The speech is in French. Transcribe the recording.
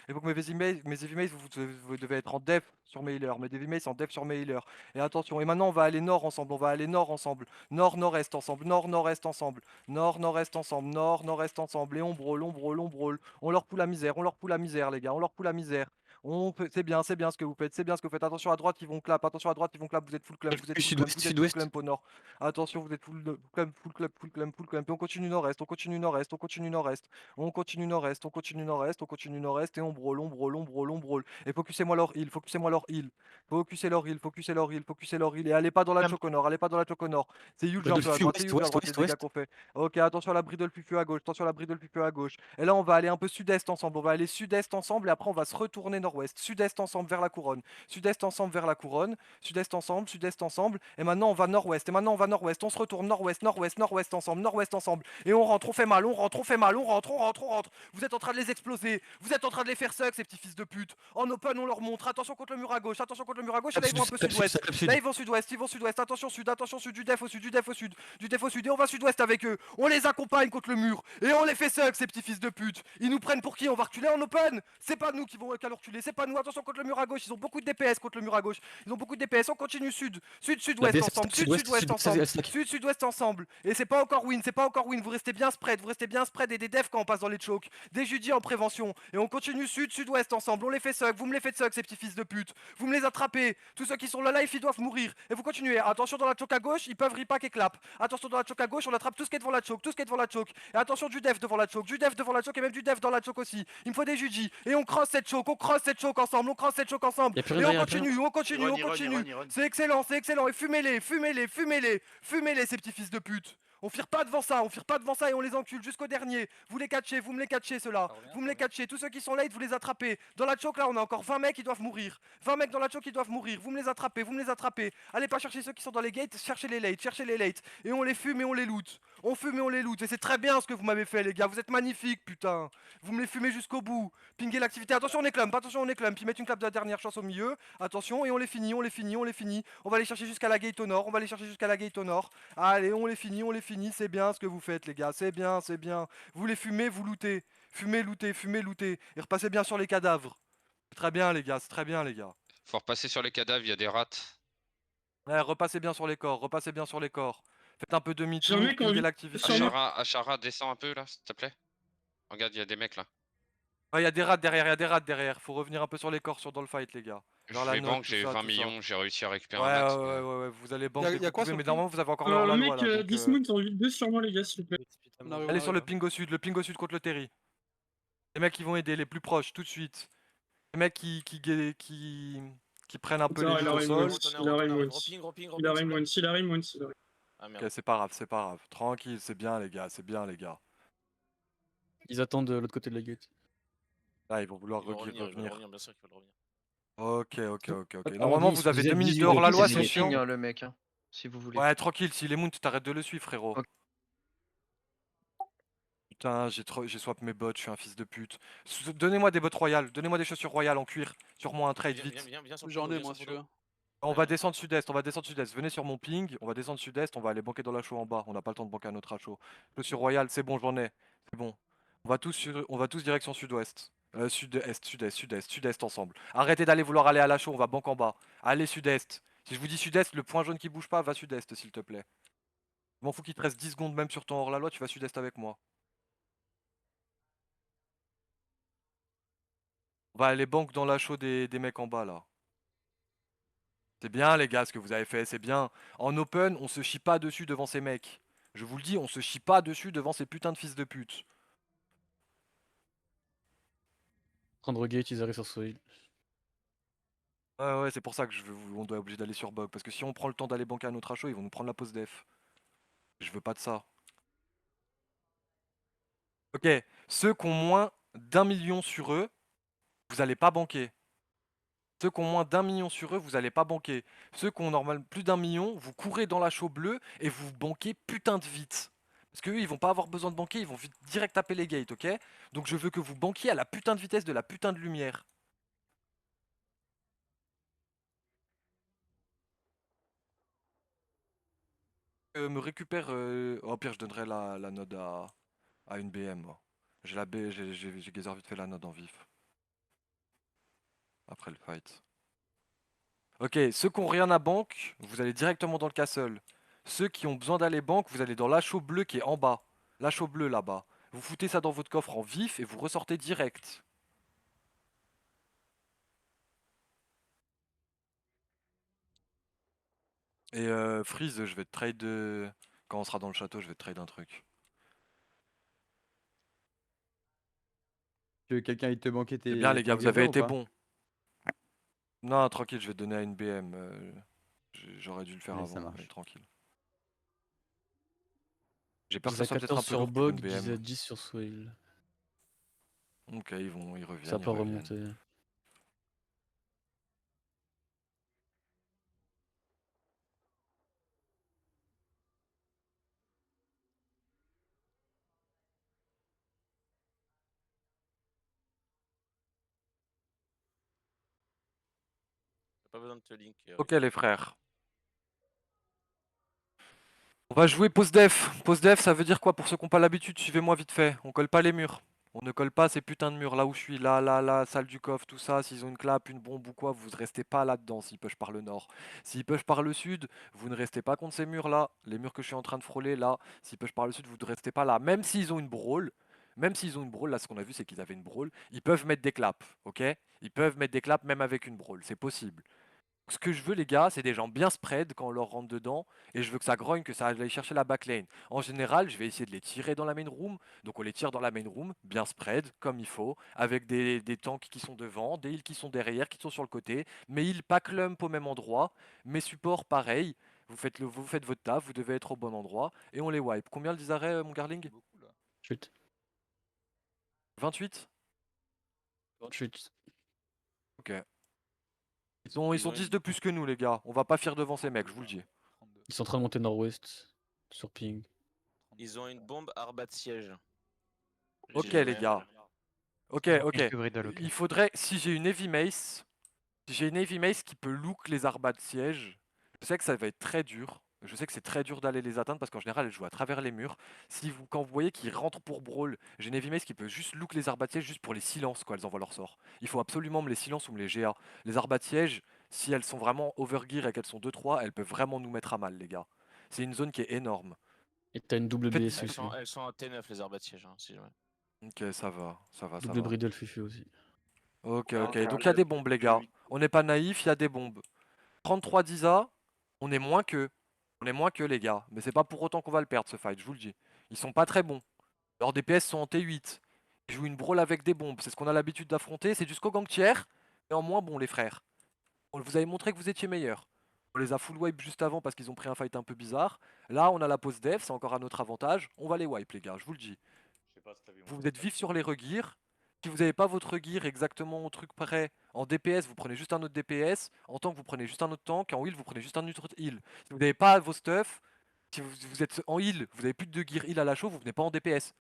Il faut que mes heavy mates, vous devez être en def sur mes healers. Mes heavy mates en def sur mes healers. Et attention, et maintenant on va aller nord ensemble, on va aller nord ensemble. Nord, nord-est ensemble, nord, nord-est ensemble. Nord, nord-est ensemble, nord, nord-est ensemble. Et on brûle, on brûle, on brûle. On leur fout la misère, on leur fout la misère, les gars, on leur fout la misère. C'est bien ce que vous faites, c'est bien ce que vous faites. Attention à droite, ils vont clap, attention à droite, ils vont clap, vous êtes full clump, vous êtes full clump, Sud-ouest, vous êtes full sud-ouest. clump au nord. Attention, vous êtes full clump, full clump, full clump, full clump. Et on continue nord-est, on continue nord-est, on continue nord-est. On continue nord-est, on continue nord-est, on continue nord-est et on brûle, on brûle, on brûle, on brûle. Et focussez-moi leur heal, focussez-moi leur heal. Focussez leur heal, focussez leur heal, focussez leur heal. Et allez pas dans la choke au nord, allez pas dans la choke au nord. C'est Yulj un Bridle peu à Fufu, droite, c'est ouest, Yulj à ouest, droite les ouest, dégâts ouest. qu'on fait. Ok, attention à la bridle fufu à gauche, attention à la bridle fufu à gauche. Et là on va aller un peu sud-est ensemble, on va aller sud-est ensemble et après on va se retourner nord-ouest. Sud-est ensemble vers la couronne. Sud-est ensemble vers la couronne. Sud-est ensemble, sud-est ensemble. Et maintenant on va nord-ouest. Et maintenant on va nord-ouest. On se retourne nord-ouest, nord-ouest, nord-ouest ensemble, nord-ouest ensemble. Et on rentre, on fait mal, on rentre, on fait mal, on rentre, on rentre, on rentre. Vous êtes en train de les exploser. Vous êtes en train de les faire suck, ces petits fils de pute. En open, on leur montre. Attention contre le mur à gauche. Attention contre le mur à gauche. Et Clap là, ils sud, vont un peu clap sud, sud-ouest. clap Là, sud. ils vont sud-ouest. Ils vont sud-ouest. Attention sud. Du def au sud. Du def au sud. Du def au sud. Et on va sud-ouest avec eux. On les accompagne contre le mur. Et on les fait suck, ces petits fils de pute. Ils nous prennent pour qui? On va reculer en open. C'est pas nous qui vont qu'à leur reculer. C'est pas nous. Attention contre le mur à gauche. Ils ont beaucoup de DPS contre le mur à gauche. Ils ont beaucoup de DPS. On continue sud. Sud, La sud-ouest BS ensemble. stack, Sud, sud-ouest, sud-ouest sud, ensemble. stack. Sud, sud-ouest ensemble. Et c'est pas encore win. C'est pas encore win. Vous restez bien spread. Vous restez bien spread et des devs quand on passe dans les chokes. Des Judis en prévention. Et on continue sud, sud-ouest ensemble. On les fait suck. Vous me les faites suck, ces petits fils de pute. Vous me les attrapez. Tous ceux qui sont là life, ils doivent mourir. Et vous continuez. Attention dans la choke à gauche, ils peuvent ripack et clap. Attention dans la choke à gauche, on attrape tout ce qui est devant la choke. Tout ce qui est devant la choke. Et attention du def devant la choke. Du def devant la choke et même du def dans la choke aussi. Il me faut des Judis. Et on cross cette choke. On cross cette choke ensemble. On cross cette choke ensemble. Y'a plus rien Et on derrière, y'a plus rien. continue. On continue. On Il run, il run, continue. il run. C'est excellent. C'est excellent. Et fumez-les. Fumez-les. Fumez-les. Fumez-les, ces petits fils de pute. On fire pas devant ça, on fire pas devant ça et on les encule jusqu'au dernier. Vous les catchez, vous me les catchez ceux-là. Vous me les catchez, tous ceux qui sont late, vous les attrapez. Dans la choke là, on a encore 20 mecs qui doivent mourir. 20 mecs dans la choke qui doivent mourir. Vous me les attrapez, vous me les attrapez. Allez pas chercher ceux qui sont dans les gates, cherchez les late, cherchez les late. Et on les fume et on les loot. On fume et on les loot. Et c'est très bien ce que vous m'avez fait les gars, vous êtes magnifiques putain. Vous me les fumez jusqu'au bout. Pingez l'activité. Attention on est clump, attention on est clump. Ils mettent une clap de la dernière chance au milieu. Attention et on les finit, on les finit, on les finit. On va aller chercher jusqu'à la gate au nord, on va aller chercher jusqu'à la gate au nord. Allez, on les finit, c'est bien ce que vous faites les gars, c'est bien, c'est bien. Vous les fumez, vous lootez. Fumez, lootez, fumez, lootez. Et repassez bien sur les cadavres. C'est très bien les gars, c'est très bien les gars. Faut repasser sur les cadavres, il y a des rats. Ouais, repassez bien sur les corps, repassez bien sur les corps. Faites un peu J'ai un demi-tour, mec en pingez vie. l'activité. Sur moi. Achara, descends un peu là, s'il te plaît. Regarde, il y a des mecs là. Ouais, y a des rats derrière, y a des rats derrière. Faut revenir un peu sur les corps sur dans le fight les gars. Vers Je la vais note, bank, tout j'ai ça, 20 tout ça. millions, j'ai réussi à récupérer Ouais, un max. vous allez bank Y'a dès que vous quoi pouvez, sur mais le ping? normalement vous avez encore le hors-la-loi Mec, là. Donc, Dismount en vie 2 sur moi, les gars, s'il vous plaît. On arrive, allez on sur le arrive. ping au sud contre le Terry. Les mecs qui vont aider les plus proches tout de suite. Les mecs qui prennent un peu les Putain, il loot a au ring sol. once. Il a ring once. Il a ring once. Il a ring once. Ah Ok, merde. c'est pas grave, c'est pas grave. Tranquille, c'est bien les gars, c'est bien les gars. Ils attendent de l'autre côté de la gate. Là, ils vont vouloir Ils vont revenir, ils veulent revenir. revenir, bien sûr qu'ils veulent revenir. Ok. Alors, Normalement, dis, vous avez disait- 2 minutes de disait- hors-la-loi, disait- c'est Ping, chiant. hein, le mec, hein, si vous voulez. Ouais, tranquille, s'il est moon, t'arrêtes de le suivre, frérot. Ok. Putain, j'ai swap mes bottes, je suis un fils de pute. Donnez-moi des bottes royales, donnez-moi des chaussures royales en cuir. Sur moi un trade, Viens, viens, vite. viens sur le J'en poteau, ai viens moi sur si le tu veux. poteau. On Ouais, va viens. descendre sud-est, on va descendre sud-est. Venez sur mon ping, on va descendre sud-est, on va aller banquer dans la chaux en bas. On n'a pas le temps de banquer à notre chaux. Chaussures royales, c'est bon, j'en ai. C'est bon. On va tous direction sud-ouest. Sud-est ensemble. Arrêtez d'aller vouloir aller à la chaux, on va banque en bas. Allez sud-est. Si je vous dis sud-est, le point jaune qui bouge pas, va sud-est s'il te plaît. Je m'en fous qu'il te reste 10 secondes même sur ton hors-la-loi, tu vas sud-est avec moi. On va aller banque dans la chaux des mecs en bas là. C'est bien les gars ce que vous avez fait, c'est bien. En open, on se chie pas dessus devant ces mecs. Je vous le dis, on se chie pas dessus devant ces putains de fils de pute. Prendre gate, ils arrivent sur Soil. Ouais, c'est pour ça que on doit obligé d'aller sur bug. Parce que si on prend le temps d'aller banquer à notre HO, ils vont nous prendre la pause def. Je veux pas de ça. Ok, ceux qui ont moins d'1 million sur eux, vous allez pas banquer. Ceux qui ont moins d'1 million sur eux, vous allez pas banquer. Ceux qui ont normal plus d'1 million, vous courez dans la chaux bleue et vous banquez putain de vite. Parce qu'eux, ils vont pas avoir besoin de banquer, ils vont vite direct taper les gates, ok? Donc je veux que vous banquiez à la putain de vitesse de la putain de lumière. Me récupère. Au pire, je donnerai la node à une BM, moi. J'ai la B, j'ai gazé vite fait la node en vif. après le fight. Ok, ceux qui ont rien à banque, vous allez directement dans le castle. Ceux qui ont besoin d'aller banque, vous allez dans l'achot bleu qui est en bas. L'achot bleu là-bas. Vous foutez ça dans votre coffre en vif et vous ressortez direct. Et Freeze, je vais te trade quand on sera dans le château, je vais te trade un truc. Que quelqu'un il te manquait C'est bien les gars, ton vous avez gazelle ou été pas? bons. Non, tranquille, je vais te donner à une BM. J'aurais dû le faire Allez, ça avant, marche. mais tranquille. J'ai peur que ça Giza soit peut-être un 14 peu sur lourd pour une Bog, BM. Giza 10 sur Swale. Ok, ils reviennent. Ça peut remonter. Pas besoin de te link. Ok les frères. On va jouer pause def. Pause def, ça veut dire quoi pour ceux qui n'ont pas l'habitude? Suivez-moi vite fait. On colle pas les murs. On ne colle pas ces putains de murs là où je suis, là, salle du coffre, tout ça. S'ils ont une clap, une bombe ou quoi, vous ne restez pas là-dedans s'ils push par le nord. S'ils push par le sud, vous ne restez pas contre ces murs là. Les murs que je suis en train de frôler là, s'ils push par le sud, vous ne restez pas là. Même s'ils ont une brawl, là ce qu'on a vu c'est qu'ils avaient une brawl, ils peuvent mettre des claps, ok? Ils peuvent mettre des claps même avec une brawl, c'est possible. Ce que je veux, les gars, c'est des gens bien spread quand on leur rentre dedans. Et je veux que ça grogne, que ça aille chercher la backlane. En général, je vais essayer de les tirer dans la main room. Donc on les tire dans la main room, bien spread, comme il faut. Avec des tanks qui sont devant, des heals qui sont derrière, qui sont sur le côté. Mes heals pas clump au même endroit. Mes supports, pareil. Vous faites votre taf, vous devez être au bon endroit. Et on les wipe. Combien le disarrêt, mon Garling? Chut. 28? 28. Ok. Ils sont 10 de plus que nous, les gars. On va pas fier devant ces mecs, je vous le dis. Ils sont en train de monter nord-ouest. Sur ping. Ils ont une bombe arbat de siège. Ok, J'ai les jamais- gars. Ok. Il faudrait, si j'ai une heavy mace, qui peut look les arbats de siège, je sais que ça va être très dur. Je sais que c'est très dur d'aller les atteindre parce qu'en général, elles jouent à travers les murs. Quand vous voyez qu'ils rentrent pour brawl, j'ai une heavy mace qui peut juste look les arbats de siège juste pour les silences quand elles envoient leur sort. Il faut absolument me les silences ou me les GA. Les arbats de siège, si elles sont vraiment overgear et qu'elles sont 2-3, elles peuvent vraiment nous mettre à mal, les gars. C'est une zone qui est énorme. Et t'as une double Faites- BS Elles aussi. sont en T9 les arbats de siège, hein, si jamais. Ok, ça va. Double Bridle Fufu aussi. Ok. Donc il y a des bombes, les gars. On n'est pas naïf, il y a des bombes. 33 d'Isa, on est moins que. On est moins que, les gars. Mais c'est pas pour autant qu'on va le perdre, ce fight, je vous le dis. Ils sont pas très bons. Leurs DPS sont en T8. Ils jouent une brawl avec des bombes. C'est ce qu'on a l'habitude d'affronter. C'est du Skogang tier. Et en moins bon, les frères. On vous avez montré que vous étiez meilleurs. On les a full wipe juste avant parce qu'ils ont pris un fight un peu bizarre. Là, on a la pause def, c'est encore à notre avantage. On va les wipe, les gars, je vous le dis. Vous êtes vifs sur les regears. Si vous n'avez pas votre regear exactement au truc près, en DPS, vous prenez juste un autre DPS. En tank, vous prenez juste un autre tank. En heal, vous prenez juste un autre heal. Si vous n'avez pas vos stuff, si vous êtes en heal, vous n'avez plus de gear heal à la chauve, vous venez pas en DPS.